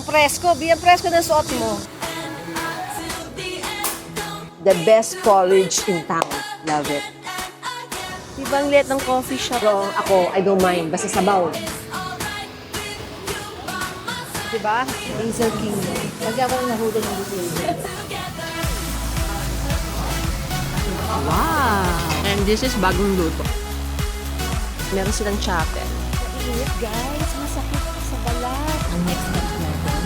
Presko, bien presko na suot mo. The best porridge in town. Love it. Diba ang liit ng coffee shop? Pero ako, I don't mind. Basta sabaw. Diba? Hazel King. Pag ako nahuli ng Hazel. Wow! And this is bagong luto. Meron silang chapel. Mainit guys, masakit sa balat. Ang next step natin,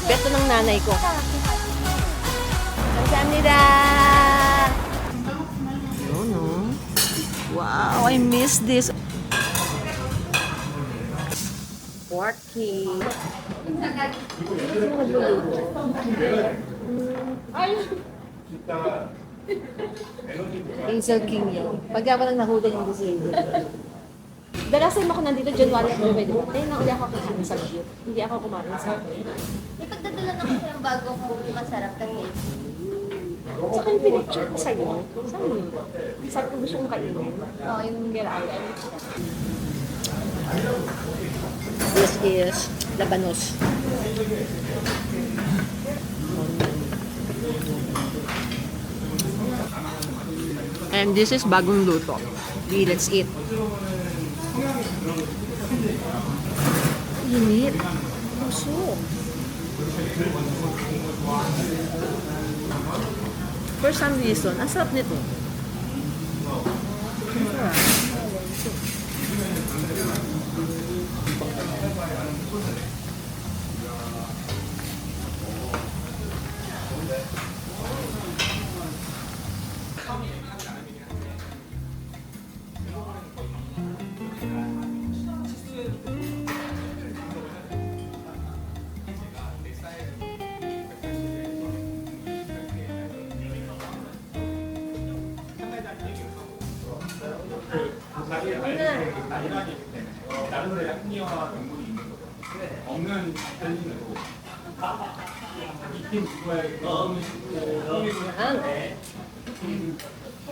beto ng nanay ko. Kamsahamnida! Oh, no. Wow, I miss this. Porky. Hazel King yun. Pag ako lang nahuli yung Hazel. The last time ako nandito, January 20. Ngayon na uli ako kumain sa Lagyo. Hindi ako kumain sa Ipagdadala na kasi ng bagong masarap na cake. Sa akin pinicture ko sa'yo. Saan yun? Sabi ko gusto kong kainin. Oo, yung Giragan. This is labanos. And this is bagong luto. Let's eat. Init. Puso. For some reason, ang sarap nito. 나름대로 약미와 동물이 있는 거죠. 없는 편리는 거고. 익힌 두부에 홍미를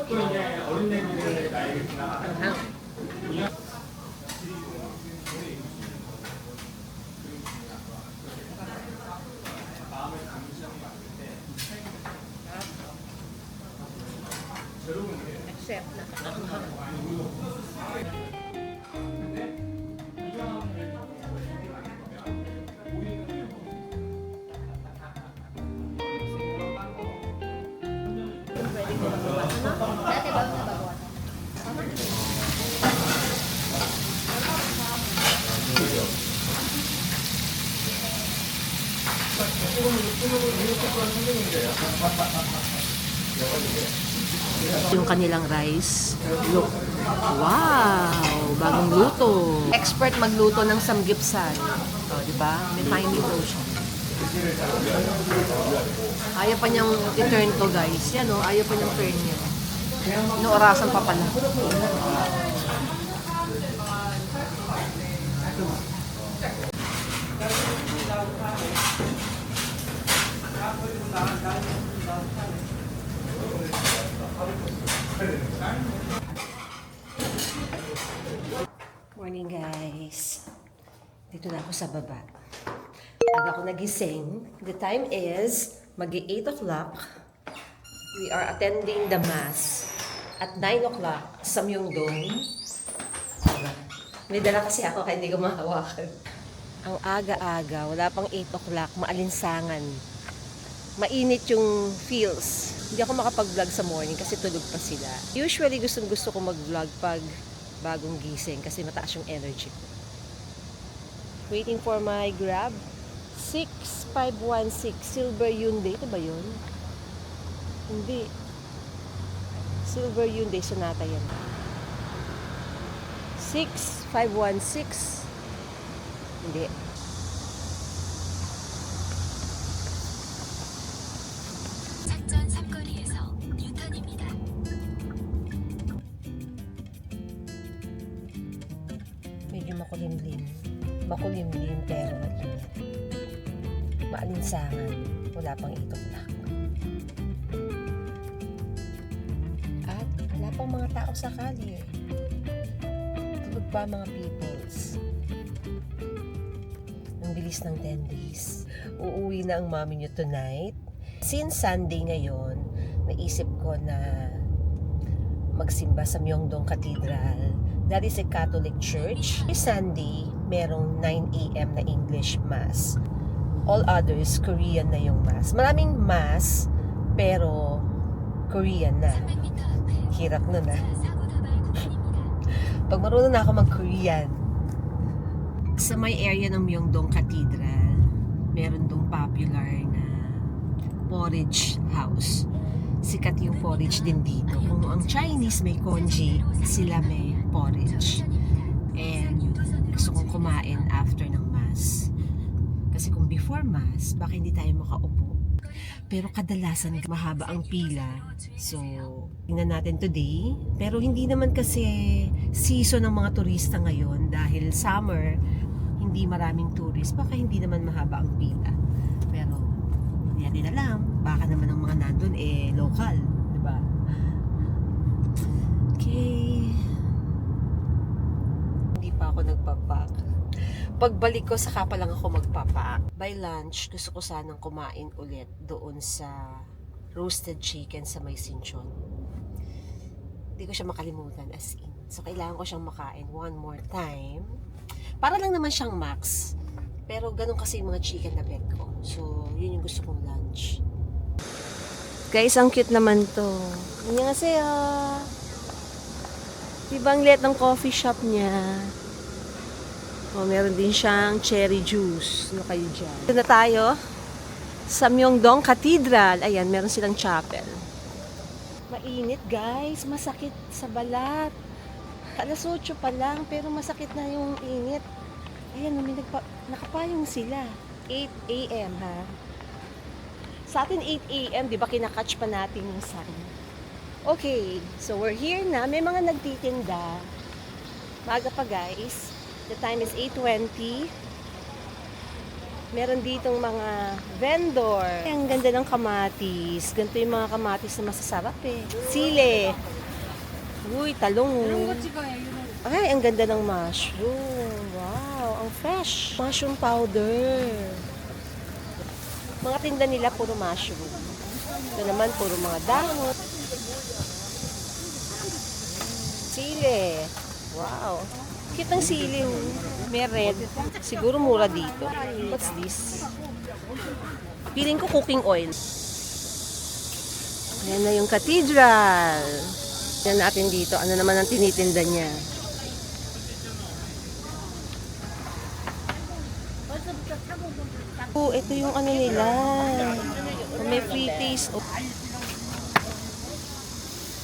또 이제 어린애들의 나에게 지나가는 Accept na. dati ba nababawasan? Yung kanilang rice. Look. Wow! Bagong luto. Expert magluto ng samgipsal. O, di ba? May timing daw siya. Ayaw pa niyang i-turn to, guys. Yan, o. Ayaw pa niyang turn niya. Inuorasan pa pala. Morning, guys. Dito na ako sa baba. Aga ako nagising. The time is mag-8 o'clock. We are attending the mass. At 9 o'clock sa Myeongdong. May dala kasi ako kaya hindi ko mahawakan. Ang aga-aga, wala pang 8 o'clock, maalinsangan. Mainit yung feels. Hindi ako makapag-vlog sa morning kasi tulog pa sila. Usually, gusto ko mag-vlog pag bagong gising kasi mataas yung energy ko. Waiting for my Grab. 6516 Silver Hyundai. Ito ba yun? Hindi. Silver Hyundai Sonata yan. 6516. Hindi. 작전 3거리에서 유턴입니다. Medyo makulimlim. Makulimlim pero mainit. Maalinsangan. Wala pang 8 o'clock. At wala pang mga tao sa kalye. Tulog pa mga peoples. Ang bilis ng 10 days. Uuwi na ang mommy niyo tonight. Since Sunday ngayon, naisip ko na magsimba sa Myeongdong Cathedral. That is a Catholic church. Sunday, merong 9 a.m. na English Mass. All others, Korean na yung Mass. Maraming Mass, pero Korean na. 300m 앞에 Hirap nun ah. 사고 다발 구간입니다. Pag marunong na ako mag-Korean. Sa may area ng Myeongdong Cathedral, meron dong popular na porridge house. Sikat yung porridge din dito. Kung ang Chinese may congee, sila may porridge. And gusto kong kumain after ng Mass. Kasi kung before Mass, baka hindi tayo makaupo. Pero kadalasan mahaba ang pila. So, tingnan natin today. Pero hindi naman kasi season ng mga turista ngayon dahil summer, hindi maraming tourist. Baka hindi naman mahaba ang pila. Pero, hindi natin alam. Baka naman ang mga nandun local. Diba? Okay. Hindi pa ako nagpapak. Pagbalik ko, saka pa lang ako magpapak. By lunch, gusto ko sanang kumain ulit doon sa roasted chicken sa may Sinchon. Hindi ko siya makalimutan as in. So, kailangan ko siyang makain one more time. Para lang naman siyang max. Pero ganun kasi yung mga chicken na bet ko. So, yun yung gusto kong lunch. Guys, ang cute naman to. Annyeonghaseyo. Diba ang liit ng coffee shop niya? Oh, meron din siyang cherry juice. Ano kayo dyan? Ito na tayo sa Myeongdong Cathedral. Ayan, meron silang chapel. Mainit, guys. Masakit sa balat. Alas 8 pa lang, pero masakit na yung init. Ayan, nakapayong sila. 8 a.m. ha? Sa atin 8 a.m., di ba kinakatch pa natin yung sun? Okay, so we're here na. May mga nagtitinda. Maaga pa, guys. The time is 8:20. Meron ditong mga vendor. Ay, ang ganda ng kamatis. Ganito yung mga kamatis na masasarap eh. Sile. Uy, talong. Ay, ang ganda ng mushroom. Wow, ang fresh. Mushroom powder. Mga tinda nila puro mushroom. Ito naman puro mga dahon. Sile. Wow. Cute ng sili. May red. Siguro mura dito. What's this? Piling ko cooking oil. Ayan na yung cathedral. Ayan natin dito. Ano naman ang tinitinda niya? Oh, ito yung ano nila. May free taste. Oh.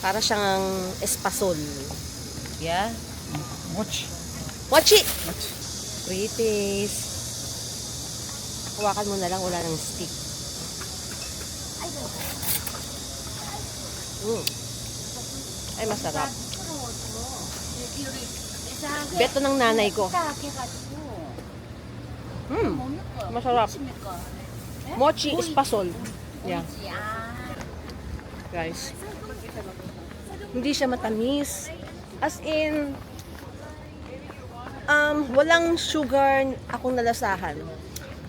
Para siyang espasol. Yeah? Mochi! Free taste. Hawakan mo na lang, wala nang stick. Ay, masarap. Beto ng nanay ko. Masarap. Mochi espasol. Yeah. Guys. Hindi siya matamis. As in, walang sugar akong nalasahan.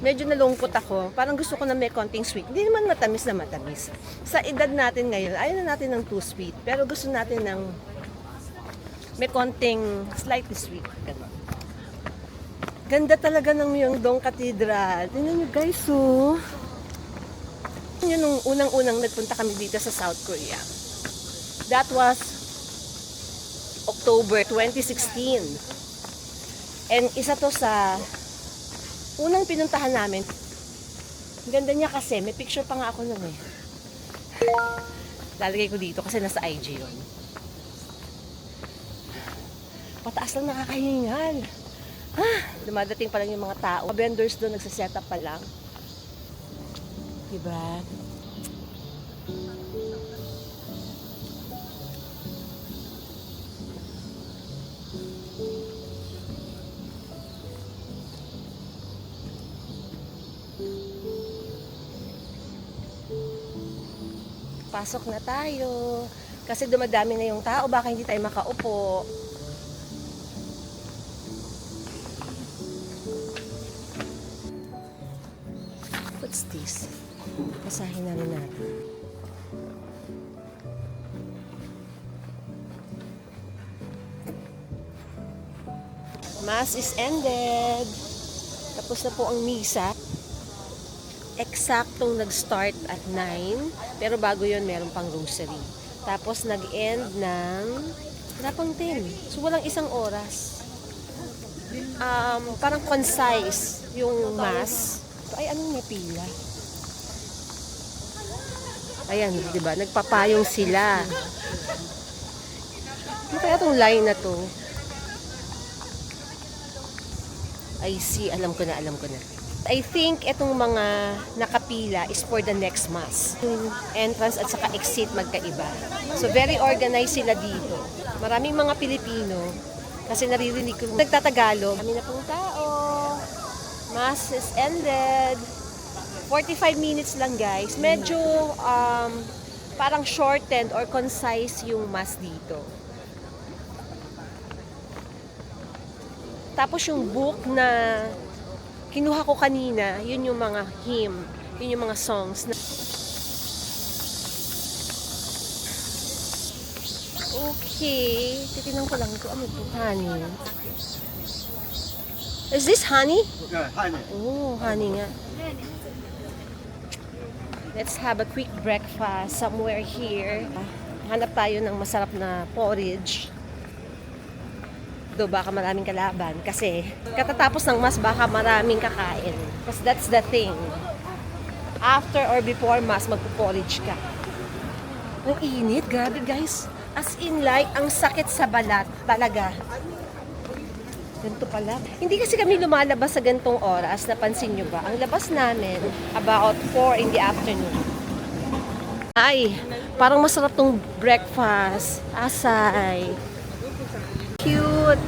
Medyo nalungkot ako. Parang gusto ko na may konting sweet. Hindi naman matamis na matamis. Sa edad natin ngayon, ayaw na natin ng too sweet. Pero gusto natin ng may konting slightly sweet. Ganun. Ganda talaga ng Myeongdong Cathedral. Tingnan nyo guys, oh. Yun nung unang-unang nagpunta kami dito sa South Korea. That was October 2016. And isa to sa unang pinuntahan namin. Ang ganda niya kasi, may picture pa nga ako nun eh. Lalagay ko dito kasi nasa IG yun. Pataas lang nakakahingal. Dumadating pa lang yung mga tao. Vendors doon nagsiset up pa lang. Diba? Pasok na tayo. Kasi dumadami na yung tao, baka hindi tayo makaupo. What's this? Basahin natin. Mass is ended. Tapos na po ang misa. Eksaktong nag-start at 9. Pero bago yon meron pang rosary. Tapos nag-end ng wala pang 10. So walang isang oras. Parang concise yung mass. Ay, anong napila? Ayan, di ba? Nagpapayong sila. Ano kaya itong line na to? I see, alam ko na. I think itong mga nakapila is for the next mass. Yung entrance at saka exit magkaiba. So very organized sila dito. Maraming mga Pilipino kasi naririnig ko nagtatagalog. Kami na pong tao. Mass is ended. 45 minutes lang guys. Medyo parang shortened or concise yung mass dito. Tapos yung book na kinuha ko kanina, yun yung mga hymn, yun yung mga songs. Okay, titignan ko lang ito. Ano ito? Honey. Is this honey? Yeah, honey. Oh, honey nga. Let's have a quick breakfast somewhere here. Hanap tayo ng masarap na porridge. Do baka maraming kalaban kasi katatapos ng mas baka maraming kakain. Because that's the thing. After or before mass, magpo-porridge ka. Ang init, grabe guys. As in like, ang sakit sa balat talaga. Ganito pala. Hindi kasi kami lumalabas sa gantong oras, napansin nyo ba? Ang labas namin, about 4 in the afternoon. Ay, parang masarap tong breakfast. Asay. Cute.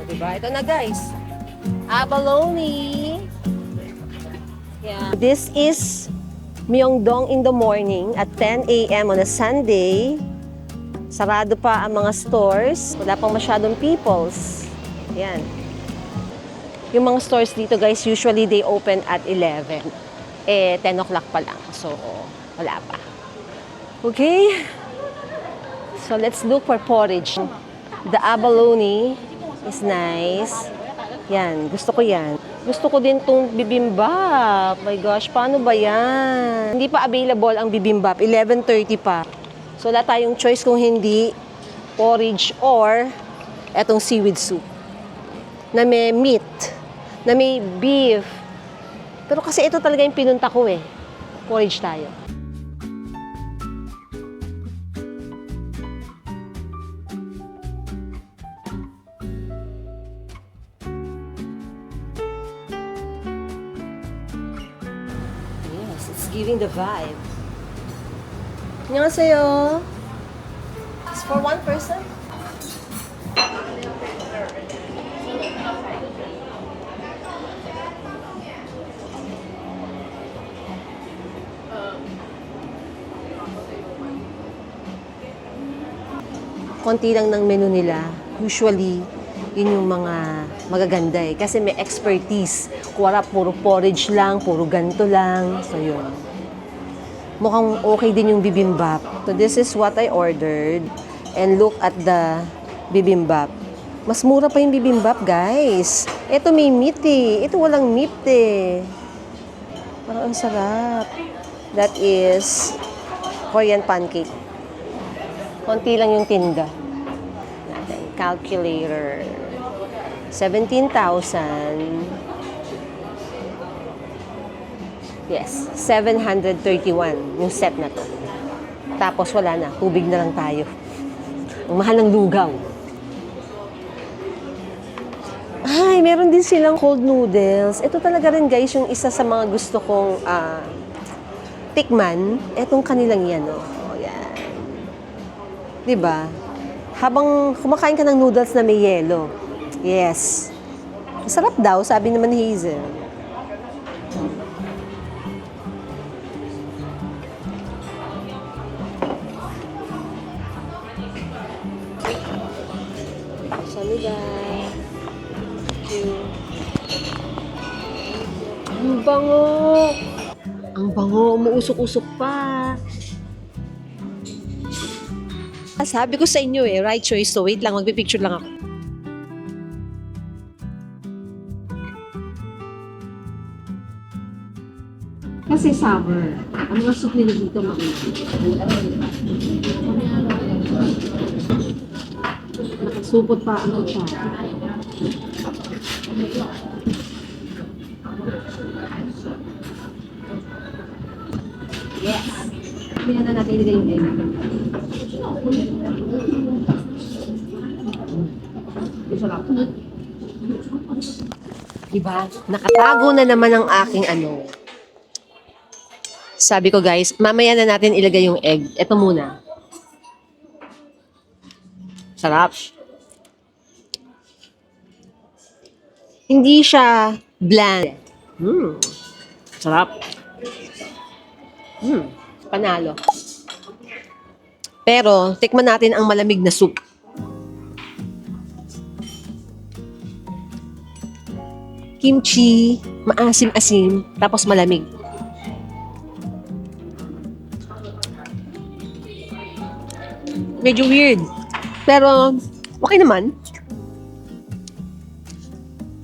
Diba? Ito na guys. Abalone. Yeah. This is Myeongdong in the morning at 10 a.m. on a Sunday. Sarado pa ang mga stores. Wala pang masyadong peoples. Yan. Yung mga stores dito guys, usually they open at 11. 10 o'clock pa lang. So, wala pa. Okay? So, let's look for porridge. The abalone is nice. Yan, gusto ko yan. Gusto ko din tong bibimbap. My gosh, paano ba yan? Hindi pa available ang bibimbap. 11:30 pa. So, wala tayong choice kung hindi porridge or etong seaweed soup na may meat, na may beef. Pero kasi ito talaga yung pinunta ko eh. Porridge tayo. Yes, it's giving the vibe. 안녕하세요. It's for one person? Konti lang ng menu nila. Usually, yun yung mga magaganda eh. Kasi may expertise. Kuwara, puro porridge lang, puro ganto lang. So, yun. Mukhang okay din yung bibimbap. So, this is what I ordered. And look at the bibimbap. Mas mura pa yung bibimbap, guys. Ito may meat eh. Ito walang meat eh. Parang ang sarap. That is Korean pancake. Konti lang yung tinda. Natin, calculator. 17,000. Yes, 731 yung set na to. Tapos wala na, tubig na lang tayo. Ang mahal ng lugaw. Ay, meron din silang cold noodles. Ito talaga rin guys, yung isa sa mga gusto kong tikman. Etong kanilang yan, oh. Diba? Habang kumakain ka ng noodles na may yelo. Yes. Masarap daw, sabi naman ni Hazel. guys. Thank you. Ang bango! Ang bango, umuusok-usok pa. Sabi ko sa inyo right choice. So wait lang, magpipicture lang ako. Kasi summer, ang mga soup nila dito makulit. Nakasupot pa ang siya. Yes! Hindi na natin ilagay yung egg. Sarap. Diba? Nakatago na naman ang aking ano. Sabi ko guys, mamaya na natin ilagay yung egg. Ito muna. Sarap. Hindi siya bland. Sarap. Panalo. Pero, tikman natin ang malamig na soup. Kimchi, maasim-asim, tapos malamig. Medyo weird. Pero, okay naman.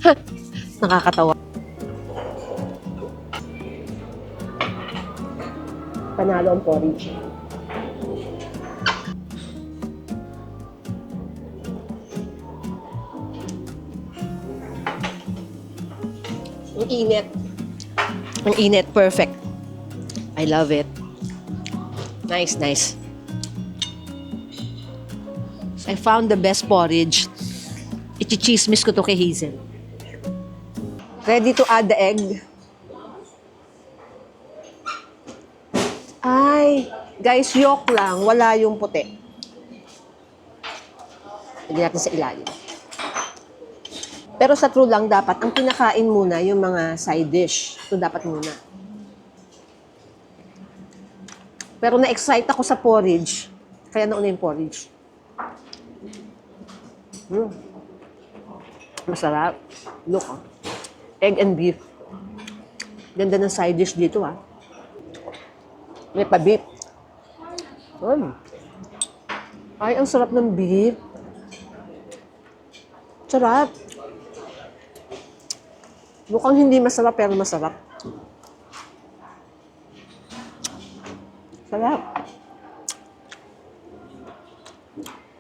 Ha! Nakakatawa. Panalo ang porridge. Ang init. Ang init. Perfect. I love it. Nice, nice. I found the best porridge. Ichichismis ko to kay Hazel. Ready to add the egg? Ay, guys, yolk lang. Wala yung puti. Lagyan natin sa ilalim. Pero sa true lang dapat, ang pinakain muna yung mga side dish. Ito dapat muna. Pero na-excite ako sa porridge. Kaya nauna yung porridge. Masarap. Look, oh. Egg and beef. Ganda ng side dish dito, ah. May pa-beef. Ay, ang sarap ng beef. Sarap. Mukhang hindi masarap, pero masarap. Sarap.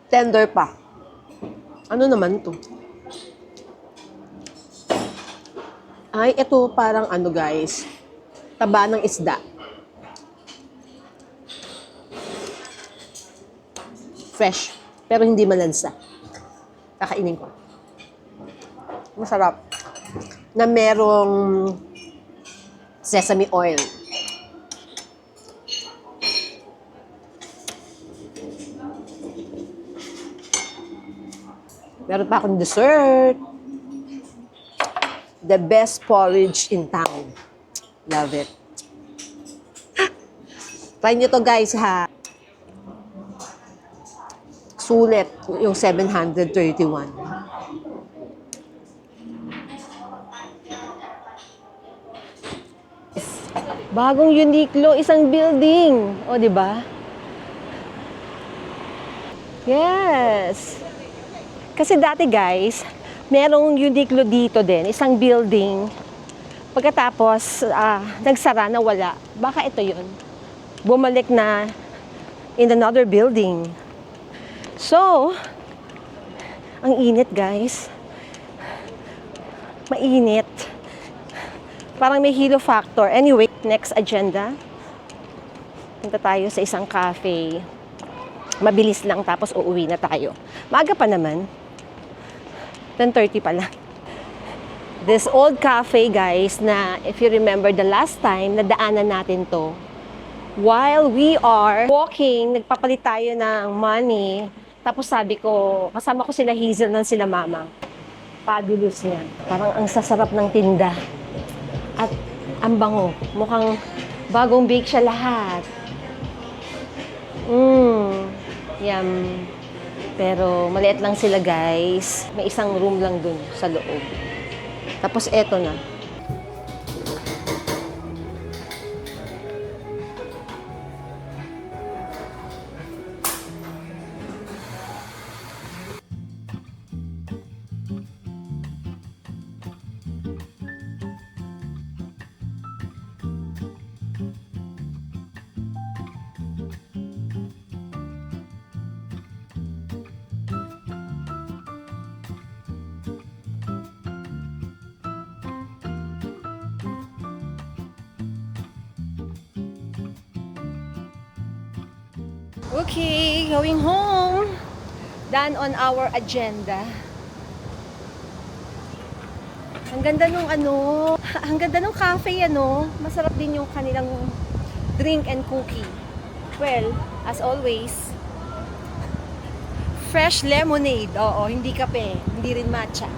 Tender pa. Ano naman to? Ay, ito parang ano guys. Taba ng isda. Fresh. Pero hindi malansa. Kakainin ko. Masarap. Na merong sesame oil. Meron pa akong dessert. The best porridge in town. Love it. Try nyo to guys ha. Sulit yung 731. Bagong Uniqlo, isang building. O, di ba? Yes. Kasi dati guys, merong Uniqlo dito din, isang building. Pagkatapos, nagsara na wala. Baka ito yun. Bumalik na in another building. So, ang init guys. Mainit. Parang may hilo factor. Anyway, next agenda. Punta tayo sa isang cafe. Mabilis lang, tapos uuwi na tayo. Maaga pa naman. 10:30 pa lang. This old cafe, guys, na if you remember the last time, nadaanan natin to. While we are walking, nagpapalit tayo ng money. Tapos sabi ko, kasama ko sila Hazel ng sila mama. Fabulous niya. Parang ang sasarap ng tinda. At ang bango. Mukhang bagong bake siya lahat. Yum. Pero maliit lang sila guys. May isang room lang dun sa loob. Tapos eto na. Okay, going home. Done on our agenda. Ang ganda nung ang ganda nung cafe Masarap din yung kanilang drink and cookie. Well, as always, fresh lemonade. Oo, hindi kape, hindi rin matcha.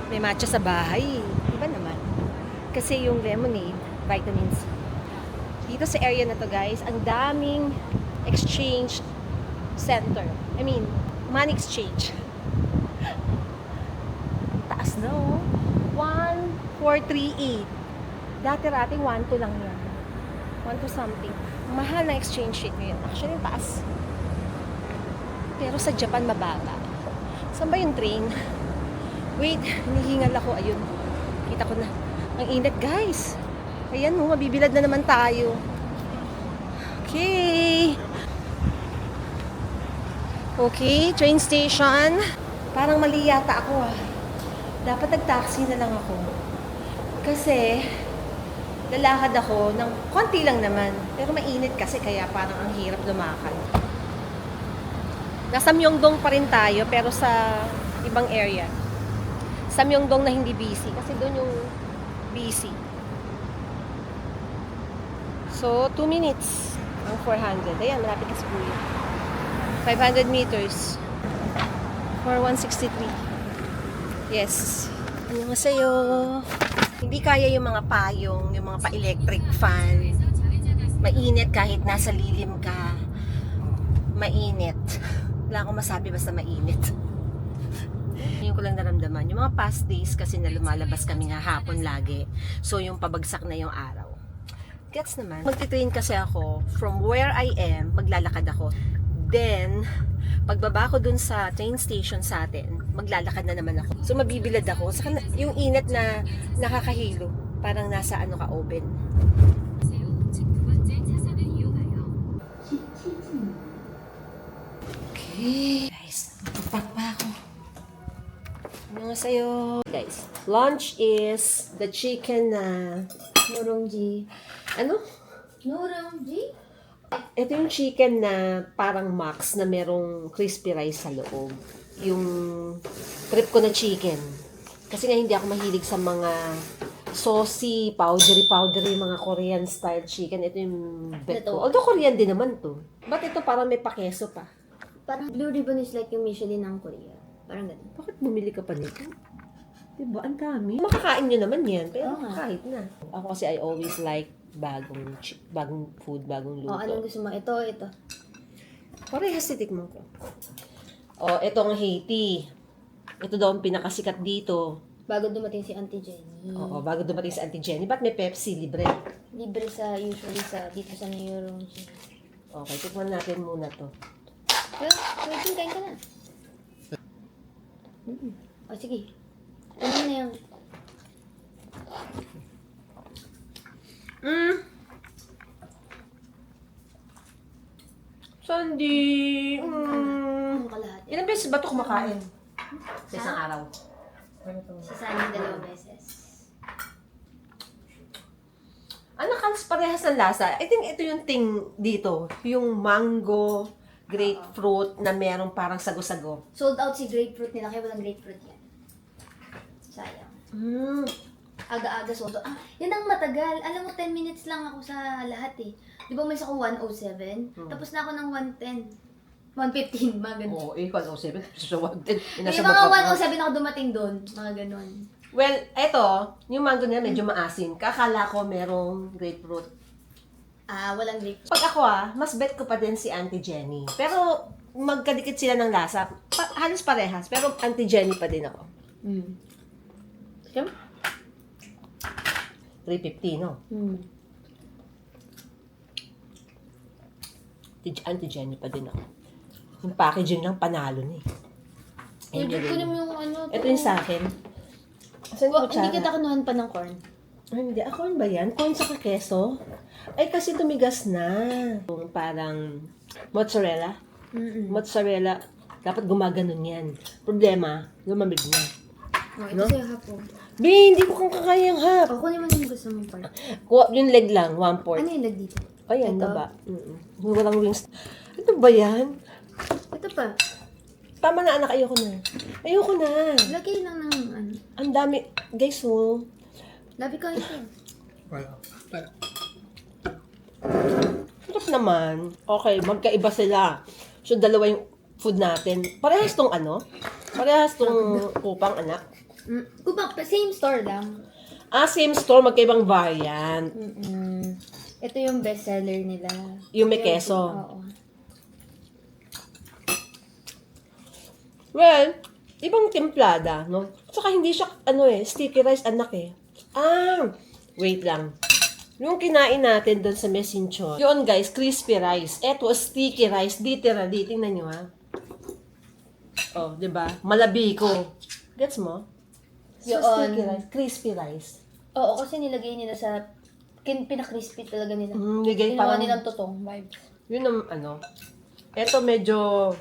May matcha sa bahay. Iba naman. Kasi yung lemonade, vitamins. Dito sa area na to guys, ang daming exchange center. I mean, money exchange. Taas na 1,438. Dati-rati 1,2 lang yan. 1,2 something. Mahal na exchange rate ngayon. Actually, taas. Pero sa Japan, mababa. Saan ba yung train? Wait, hinihingal ako. Ayun. Kita ko na. Ang init, guys. Ayan mabibilad na naman tayo. Okay. Okay, train station. Parang mali yata ako Dapat nag-taxi na lang ako. Kasi, lalakad ako ng konti lang naman. Pero mainit kasi kaya parang ang hirap lumakad. Nasa Myeongdong pa rin tayo pero sa ibang area. Sa Myeongdong na hindi busy. Kasi doon yung busy. So, 2 minutes ang 400. Ayan, malapit kasi po yun. 500 meters for 163. Yes. Annyeonghaseyo. Hindi kaya yung mga payong, yung mga pa-electric fan. Mainit kahit nasa lilim ka. Mainit. Wala akong masabi basta mainit. Yun ko lang naramdaman. Yung mga past days kasi na lumalabas kami nga hapon lagi. So yung pabagsak na yung araw. Gets naman. Magti-train kasi ako from where I am, maglalakad ako. Then, pagbaba ko dun sa train station sa atin, maglalakad na naman ako. So, mabibilad ako. Saka yung init na nakakahilo. Parang nasa oven. Okay. Guys, magpapak pa ako. Ano sa'yo? Guys, lunch is the chicken na Nurongji. ano? Nurongji? Ito yung chicken na parang max na merong crispy rice sa loob. Yung trip ko na chicken. Kasi nga hindi ako mahilig sa mga saucy, powdery, mga Korean style chicken. Ito yung bet ko. Although Korean din naman to. Ba't ito parang may pakeso pa? Parang Blue Ribbon is like yung Michelin ng Korea. Parang ganun. Bakit bumili ka pa nito? Diba? Ang dami. Makakain nyo naman yan. Pero Oo nga. kahit na. Ako kasi I always like bagong food, bagong luto. Anong gusto mo? Ito. Parehas titikman ko. Ito ang Haiti. Ito daw ang pinakasikat dito. Bago dumating si Auntie Jenny. Oo, bago dumating sa Auntie Jenny. Ba't may Pepsi libre? Libre usually dito sa Nurongji. Okay, tikman natin muna to. Well, pwede kain ka na. O, sige. Ano na yung... Sandy! Ano kalahati? Ilang beses ba ito kumakain? Sa isang araw. Si Sunny 2 beses. Ano kalas parehas ng lasa? I think ito yung thing dito. Yung mango, grapefruit na merong parang sago-sago. Sold out si grapefruit nila, kaya walang grapefruit yan. Sayang. Aga-aga sold out. Yan ang matagal. Alam mo, 10 minutes lang ako sa lahat eh. Di ba umalis ako 107? Tapos na ako ng 110. 115, mga ganun. Oo, ikaw 07. So, din. Yung mga 107 ako dumating doon. Mga ganun. Well, eto, yung mango niya medyo maasin. Kakala ko merong grapefruit. Walang grapefruit. Pag ako mas bet ko pa din si Auntie Jenny. Pero, magkadikit sila ng lasa. Halos parehas, pero anti-Jenny pa din ako. Mm. 350, no? Mm. Anti-Jenny pa din ako. Yung packaging lang, panalo na eh. Pwede ko naman yung ano. Ito yung sa akin. Saan yung Hindi kutsara? kita kinuhan pa ng corn. Ay, hindi. Corn ba yan? Corn sa keso? Ay, kasi tumigas na. Yung parang mozzarella. Mm-mm. Mozzarella. Dapat gumaganon yan. Problema, lumamig na. Oh, ito No? sa'yo hapon. Bi, hindi ko kung kakayang hap. O, kunin mo na yung gusto mong part. Yung leg lang, 1/4. Ano yung lag dito? Ayan, Ito? baba. Yung walang wings. Ito ba yan? Ito pa. Tama na, anak. Ayoko na. Ayoko na. Lagay lang ng ano. Ang dami. Guys, oh. Labi ka ito. Sarap naman. Okay, magkaiba sila. So, dalawa yung food natin. Parehas tong ano? Parehas tong upang anak. Kupang, same store lang. Same store, magkaibang variant. Ito yung bestseller nila. Yung may keso. Oo. Well, ibang templada, no? Saka hindi siya, sticky rice anak eh. Wait lang. Yung kinain natin doon sa Mesinchon. Yun guys, crispy rice. Eto, sticky rice. Literally, tingnan nyo ha. Oh, di ba? Malabiko. Gets mo? So, Yun. sticky rice, crispy rice. Oo, kasi nilagay nila sa... Pinakrispy talaga nila. Nigay Ginawa parang, nilang totong vibes. yun ang ano. Eto medyo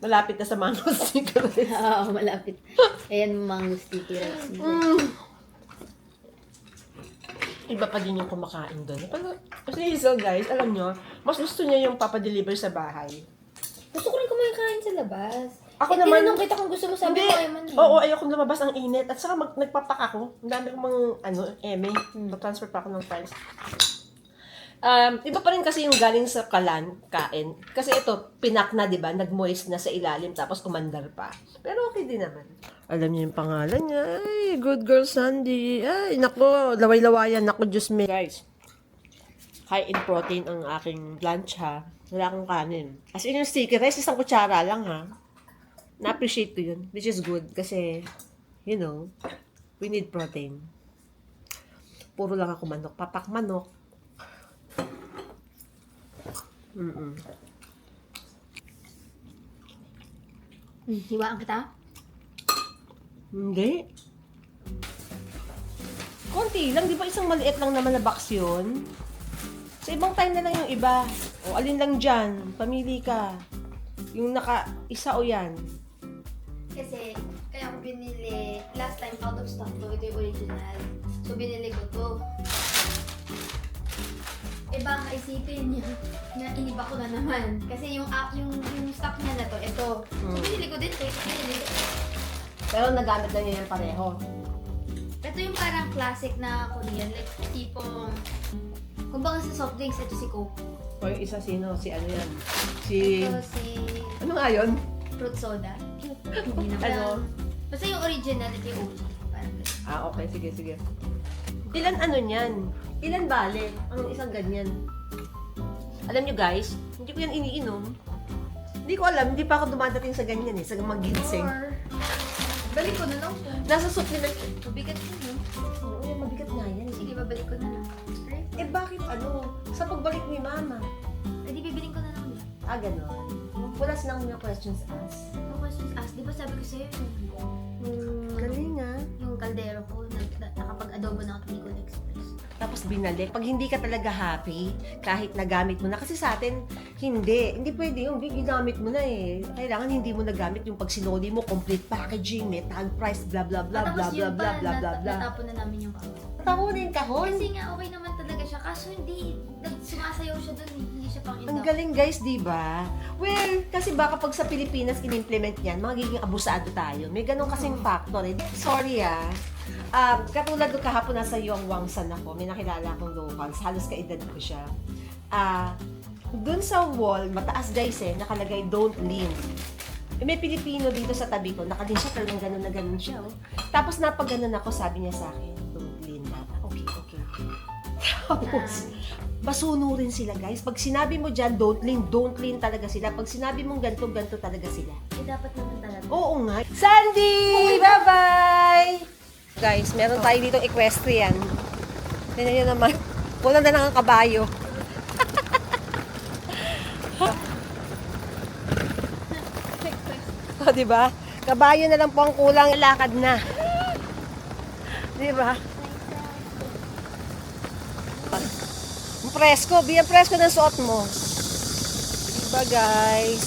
malapit na sa mango sticky rice. Oo, malapit. Ayan, mango sticky rice. Iba pa din yung kumakain doon. Kasi Hazel guys, alam nyo, mas gusto niya yung papadeliver sa bahay. Gusto ko rin kumakain sa labas. Ako naman- tinanong kita kung gusto mo, sabi Hindi. ko kay man. Oo, ayoko lumabas ang init. At saka nagpapak ako. Ang dami kong mga, transfer pa ako ng files. Iba pa rin kasi yung galing sa kain. Kasi ito, pinak na, di ba? Nag-moist na sa ilalim, tapos umandar pa. Pero okay din naman. Alam niyo yung pangalan niya. Ay, good girl Sandy. Ay, nako, laway-lawayan. Nako, Diyos me. Guys, high in protein ang aking lunch ha. Wala akong kanin. As in yung sticky rice, isang kutsara lang ha. Na-appreciate ko yun, which is good kasi, you know, we need protein. Puro lang ako manok. Papak manok. Hiwaan kita? Hindi. Konti lang, di ba isang maliit lang naman na box yun? Sa ibang time na lang yung iba. O, alin lang dyan. Pamili ka. Yung naka-isa o yan. Kasi, kaya ako binili, last time out of stock to, ito yung original. So, binili ko to. Eh baka isipin niya na iniba ko na naman. Kasi yung stock niya na to, ito. So, binili ko din to. Pero nagamit na niya yan pareho. Ito yung parang classic na Korean. Like, tipong, kumbaga sa soft drinks, ito si Coke. O yung isa sino? Si ano yan? Si... Ito si Ano nga yun? fruit soda. Hindi naman. Ano? Basta yung original, ito yung OG. Parang ganun. Okay. Sige. Ilan ano niyan? Ilan bale? Ang isang ganyan. Alam nyo guys, hindi ko yan iniinom. Hindi ko alam, hindi pa ako dumadating sa ganyan sa mag-ginseng. Or, balik ko na lang po. Nasa supplement. Mabigat ko, no? Oo, yan, mabigat nga yan. Sige, babalik ko na lang. Right? Eh bakit sa pagbalik ni mama? Pwede bibiling ko na lang yan. Ganon. Wala silang mga questions asked. No questions asked. Di ba sabi ko sa'yo, Galing yung kaldero ko, nakapag-adobo na ako sa Bicol Express. Tapos binalik. Pag hindi ka talaga happy, kahit nagamit mo na. Kasi sa atin, hindi. Hindi pwede yung ginamit mo na eh. Kailangan hindi mo nagamit yung pag sinoli mo, complete packaging, may tag price, blah blah blah blah Tapos blah yun blah pa, blah blah blah. natapon na namin yung kahon. Taho na yung kahon. Kasi nga, okay naman talaga siya. Kaso hindi, sumasayaw siya dun eh. Hindi siya pang Ang induct. galing guys, di ba? Well, kasi baka pag sa Pilipinas in-implement yan, magiging abusado tayo. May ganun kasing factor eh. Sorry katulad ko kahapon nasa Yongwangsan ako, may nakilala akong locals, halos kaedad ko siya. Dun sa wall, mataas guys nakalagay don't lean. May Pilipino dito sa tabi ko, nakalin siya, talagang ganun na ganun siya. Oh. Tapos napag ganun ako, sabi niya sa akin, don't lean na. Okay. Tapos, Masunurin sila, guys. Pag sinabi mo dyan, don't lean talaga sila. Pag sinabi mong ganito, ganito talaga sila. Eh, dapat naman talaga. Oo nga. Sandy! Bye-bye! Guys, meron tayo dito equestrian. Tignan nyo naman. Kulang na lang ang kabayo. O, diba? Kabayo na lang po ang kulang. Lakad na. Diba? Ang presko. Ang presko ng suot mo. Diba, guys?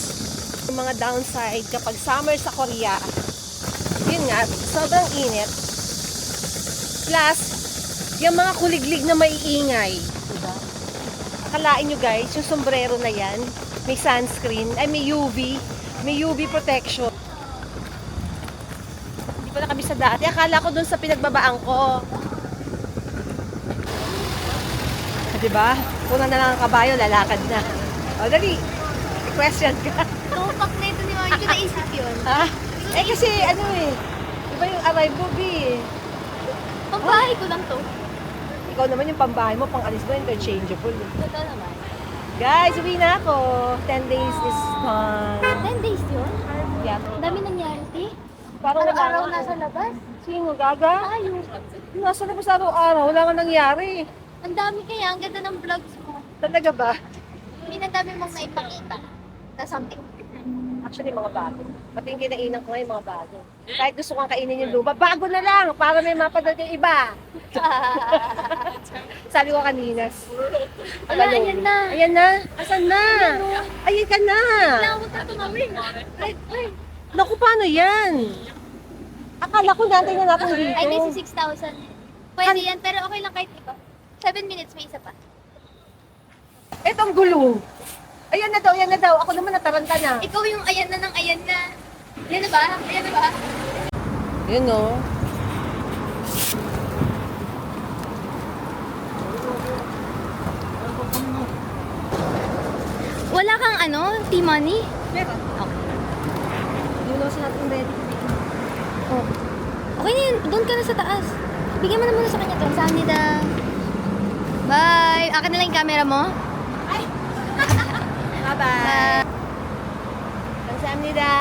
Yung mga downside kapag summer sa Korea, yun nga, sobrang init. Plus, yung mga kuliglig na maiingay. Diba? Akalain nyo guys, yung sombrero na yan, may sunscreen, ay may UV protection. Hindi pala kami sa dati. Akala ko dun sa pinagbabaan ko. Diba? Una na lang ang kabayo, lalakad na. O, dali. Question ka. Tupak na ito ni Mami. Hindi ko naisip yun. Ha? Eh kasi ano eh, iba yung aray mo, B. Pambahay ko lang to. Ikaw naman yung pambahay mo, pang alis mo, interchangeable. Totoo naman. Guys, uwi na ako. 10 days this month. 10 days yun? Yeah. Ang dami nangyari, ti. Parang Araw-araw wala nga. nasa labas. Sino, Gaga? Tayo. Nasa labas araw-araw, wala nga nangyari. Ang dami kaya. Ang ganda ng vlogs mo. Talaga ba? Hindi ang dami mong naipakita na something. Actually, mga bago. Pati yung kinainan ko ngayon, mga bago. Kahit gusto kong kainin yung luma, bago na lang, para may mapadal yung iba. Sabi ko kanina. Wala, ayan na. Ayan na. Asan na? Ayan ka na. Tinawag ka tumawin. Ay. Naku, paano yan? Akala ko natin na natin dito. Ay, may 6,000. Pwede yan, pero okay lang kahit ikaw. 7 minutes, may isa pa. Etong gulong. Ayan na daw, ayan na daw. Ako naman nataranta na. Ikaw yung ayan na ng ayan na. Yan na ba? Ayan na ba? Yun o. Wala kang ano, T-money? Meron. Okay. Yun o, natin ready. Oh. Okay na yun, doon ka na sa taas. Bigyan mo na muna sa kanya to. Saan nila? Bye! Akin na lang yung camera mo. Bye-bye. Kamsahamnida.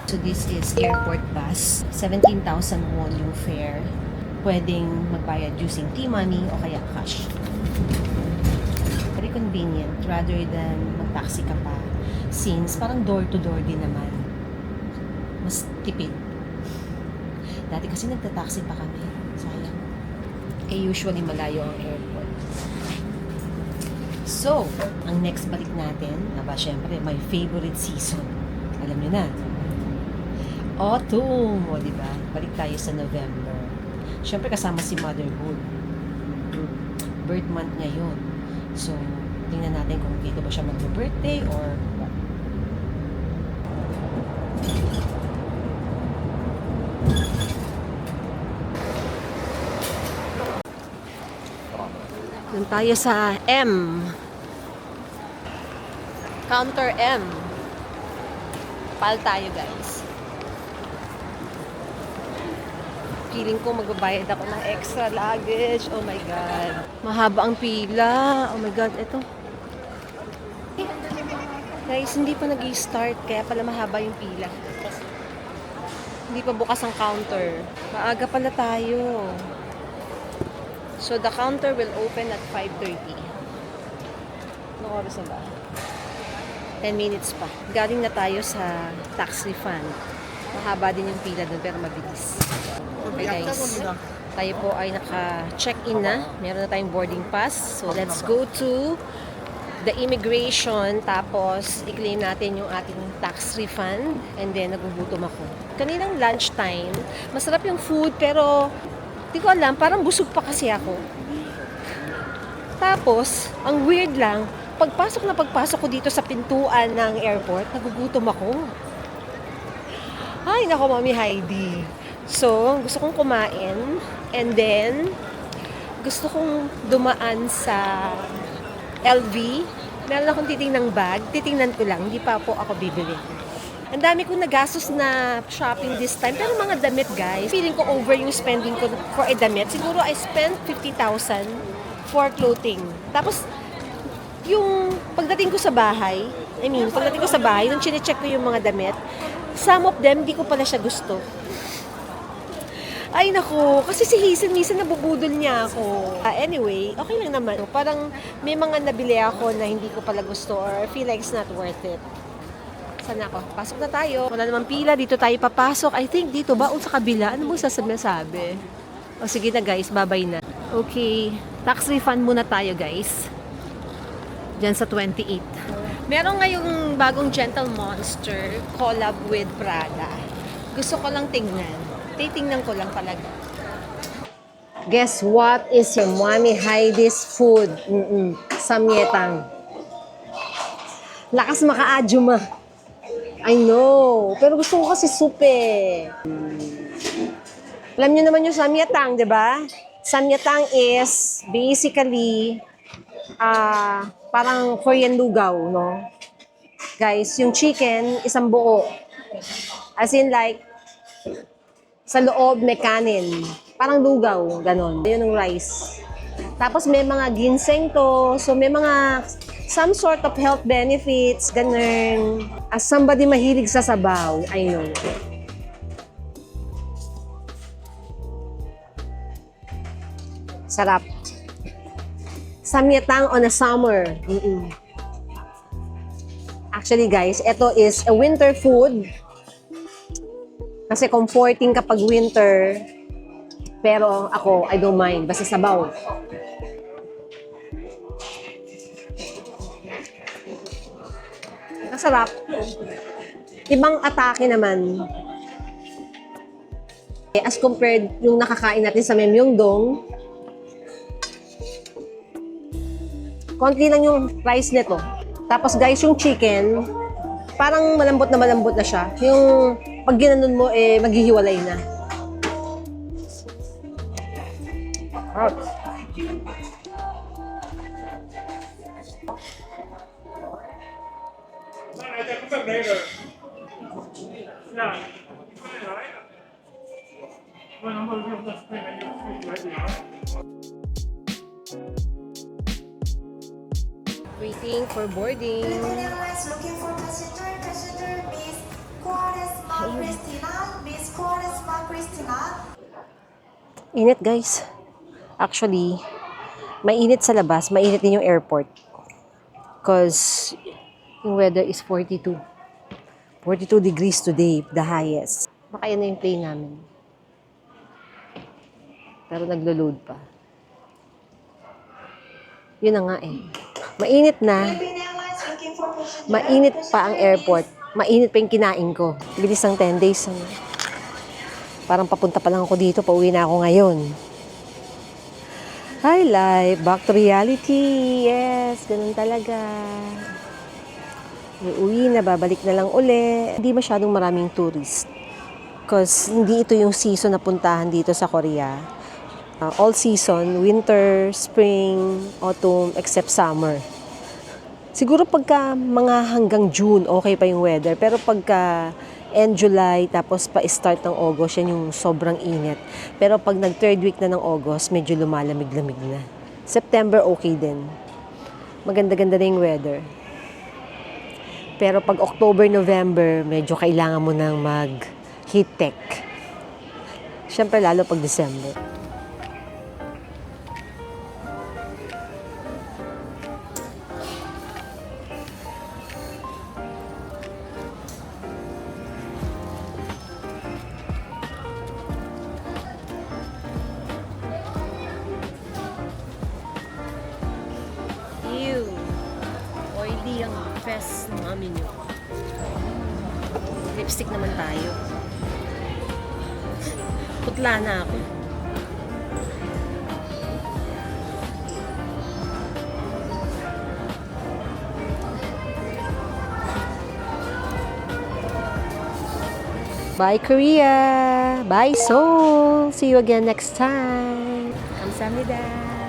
So this is airport bus. 17,000 won yung fare. Pwedeng magbayad using T-money o kaya cash. Very convenient rather than mag-taxi ka pa. Since parang door-to-door din naman. Mas tipid. Dati kasi nagta-taxi pa kami. Sayang. Eh usually malayo ang airport. So, ang next balik natin, syempre, my favorite season. Alam niyo na. Autumn, o diba? Balik tayo sa November. Syempre, kasama si motherhood. Birth month ngayon. So, tingnan natin kung dito ba siya mag-birthday or what. Doon tayo sa M. Counter M. Pal tayo, guys. Feeling ko magbabayad ako ng extra luggage. Oh my God. Mahaba ang pila. Oh my God, ito. Guys, hindi pa nag-i-start. Kaya pala mahaba yung pila. Hindi pa bukas ang counter. Maaga pala tayo. So, the counter will open at 5:30. Anong oras na ba? 10 minutes pa. Galing na tayo sa tax refund. Mahaba din yung pila doon pero mabilis. Okay guys, tayo po ay naka-check-in na. Meron na tayong boarding pass. So, let's go to the immigration. Tapos, i-claim natin yung ating tax refund. And then, nagugutom ako. Kaninang lunchtime, masarap yung food pero di ko alam, parang busog pa kasi ako. Tapos, ang weird lang, pagpasok ko dito sa pintuan ng airport, nagugutom ako. Ay, nako, Mami Heidi. So, gusto kong kumain. And then, gusto kong dumaan sa LV. Meron akong titingnang bag. Titingnan ko lang, hindi pa po ako bibili. Ang dami kong nagastos na shopping this time. Pero mga damit, guys. Feeling ko over yung spending ko for a damit. Siguro I spent 50,000 for clothing. Tapos, yung pagdating ko sa bahay, nung chinecheck ko yung mga damit, some of them, di ko pala siya gusto. Ay naku, kasi si Hazel minsan nabubudol niya ako. Anyway, okay lang naman. Parang may mga nabili ako na hindi ko pala gusto or I feel like it's not worth it. Sana ako. Pasok na tayo. Wala namang pila. Dito tayo papasok. I think dito ba o sa kabila? Ano mo sasabi? O sige na guys, babay na. Okay, tax refund muna tayo guys. Diyan sa 28. Meron ngayong bagong Gentle Monster collab with Prada. Gusto ko lang tingnan. Titingnan ko lang talaga. Guess what is your mommy Heidi's food? Samyetang. Lakas maka-adyuma. I know. Pero gusto ko kasi soup eh. Alam niyo naman yung samyetang, di ba? Samyetang is basically parang Korean lugaw, no? Guys, yung chicken, isang buo. As in like, sa loob may kanin. Parang lugaw, ganon. Yun yung rice. Tapos may mga ginseng to. So may mga some sort of health benefits, ganon. As somebody mahilig sa sabaw, I know. Sarap. Samyetang on a summer. Actually guys, ito is a winter food. Kasi comforting kapag winter. Pero ako, I don't mind. Basta sabaw. Masarap. Ibang atake naman. As compared yung nakakain natin sa Myeongdong, konti lang yung rice nito. Tapos guys, yung chicken, parang malambot na siya. Yung pag ginanon mo, maghihiwalay na. Out. Waiting for boarding. Airlines looking for passenger Miss Quaresma Cristina, Miss Quaresma Cristina. Init guys. Actually, mainit sa labas, mainit din yung airport. Cause yung weather is 42. 42 degrees today, the highest. Makaya na yung plane namin. Pero naglo-load pa. Yun na nga eh. Mainit na. Mainit pa ang airport. Mainit pa yung kinain ko. Bilis ng 10 days. Ano? Parang papunta pa lang ako dito. Pauwi na ako ngayon. Hi, life. Back to reality. Yes, ganun talaga. Uuwi na, babalik na lang uli. Hindi masyadong maraming tourist. Because hindi ito yung season na puntahan dito sa Korea. All season, winter, spring, autumn, except summer. Siguro pagka mga hanggang June, okay pa yung weather. Pero pagka end July, tapos pa-start ng August, yan yung sobrang init. Pero pag nag-third week na ng August, medyo lumalamig-lamig na. September, okay din. Maganda-ganda na yung weather. Pero pag October, November, medyo kailangan mo nang mag-heat tech. Siyempre, lalo pag December. Oily ang face ng amin yun. Lipstick naman tayo. Putla na ako. Bye Korea! Bye Seoul! See you again next time! Kamsahamnida!